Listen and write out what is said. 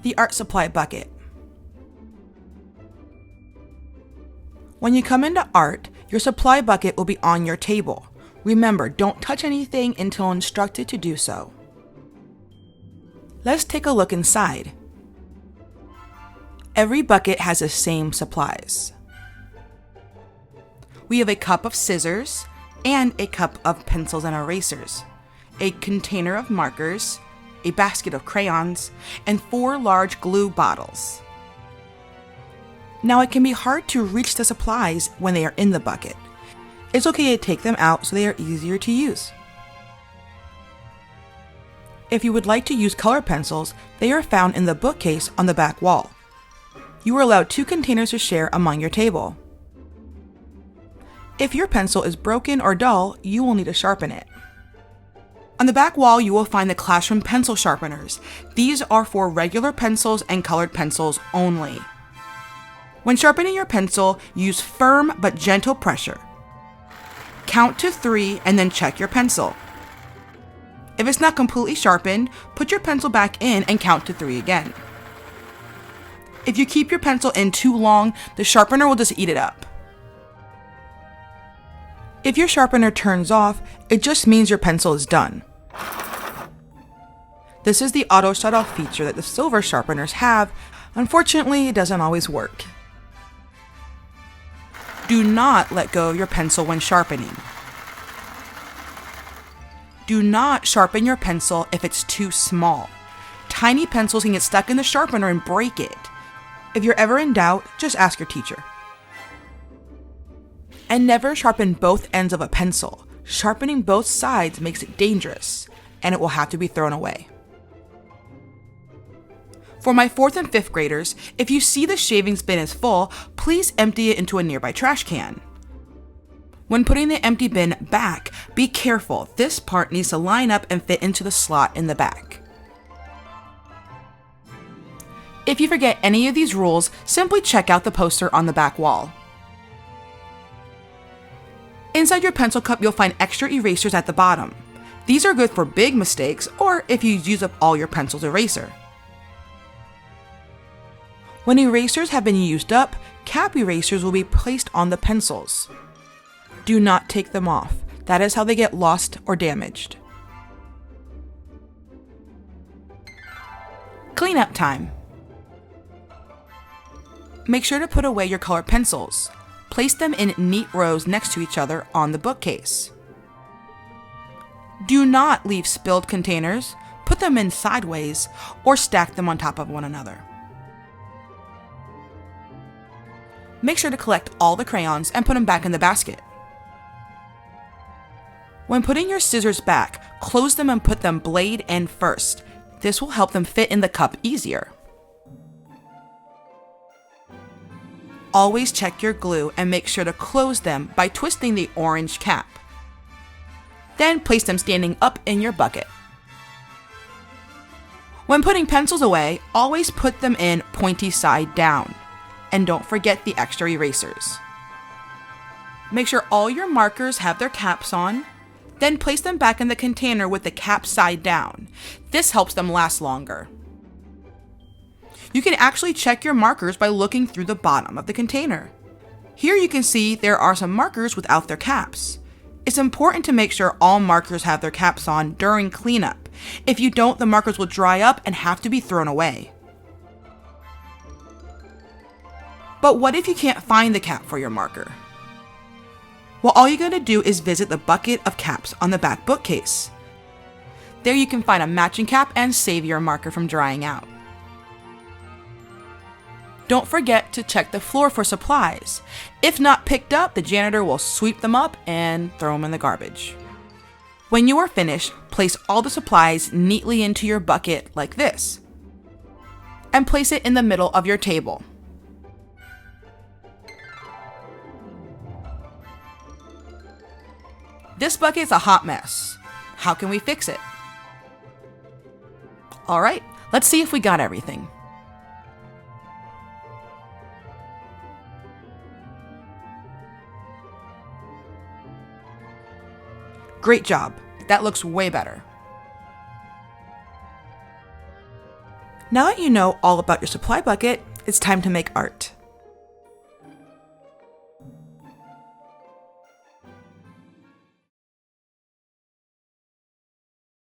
The art supply bucket. When you come into art, your supply bucket will be on your table. Remember, don't touch anything until instructed to do so. Let's take a look inside. Every bucket has the same supplies. We have a cup of scissors and a cup of pencils and erasers, a container of markers, a basket of crayons, and 4 large glue bottles. Now it can be hard to reach the supplies when they are in the bucket. It's okay to take them out so they are easier to use. If you would like to use color pencils, they are found in the bookcase on the back wall. You are allowed 2 containers to share among your table. If your pencil is broken or dull, you will need to sharpen it. On the back wall, you will find the classroom pencil sharpeners. These are for regular pencils and colored pencils only. When sharpening your pencil, use firm but gentle pressure. Count to 3 and then check your pencil. If it's not completely sharpened, put your pencil back in and count to 3 again. If you keep your pencil in too long, the sharpener will just eat it up. If your sharpener turns off, it just means your pencil is done. This is the auto shut-off feature that the silver sharpeners have. Unfortunately, it doesn't always work. Do not let go of your pencil when sharpening. Do not sharpen your pencil if it's too small. Tiny pencils can get stuck in the sharpener and break it. If you're ever in doubt, just ask your teacher. And never sharpen both ends of a pencil. Sharpening both sides makes it dangerous, and it will have to be thrown away. For my 4th and 5th graders, if you see the shavings bin is full, please empty it into a nearby trash can. When putting the empty bin back, be careful. This part needs to line up and fit into the slot in the back. If you forget any of these rules, simply check out the poster on the back wall. Inside your pencil cup, you'll find extra erasers at the bottom. These are good for big mistakes or if you use up all your pencil's eraser. When erasers have been used up, cap erasers will be placed on the pencils. Do not take them off. That is how they get lost or damaged. Cleanup time. Make sure to put away your colored pencils. Place them in neat rows next to each other on the bookcase. Do not leave spilled containers. Put them in sideways or stack them on top of one another. Make sure to collect all the crayons and put them back in the basket. When putting your scissors back, close them and put them blade end first. This will help them fit in the cup easier. Always check your glue and make sure to close them by twisting the orange cap. Then place them standing up in your bucket. When putting pencils away, always put them in pointy side down. And don't forget the extra erasers. Make sure all your markers have their caps on, then place them back in the container with the cap side down. This helps them last longer. You can actually check your markers by looking through the bottom of the container. Here you can see there are some markers without their caps. It's important to make sure all markers have their caps on during cleanup. If you don't, the markers will dry up and have to be thrown away. But what if you can't find the cap for your marker? Well, all you gotta do is visit the bucket of caps on the back bookcase. There you can find a matching cap and save your marker from drying out. Don't forget to check the floor for supplies. If not picked up, the janitor will sweep them up and throw them in the garbage. When you are finished, place all the supplies neatly into your bucket like this, and place it in the middle of your table. This bucket is a hot mess. How can we fix it? All right, let's see if we got everything. Great job. That looks way better. Now that you know all about your supply bucket, it's time to make art.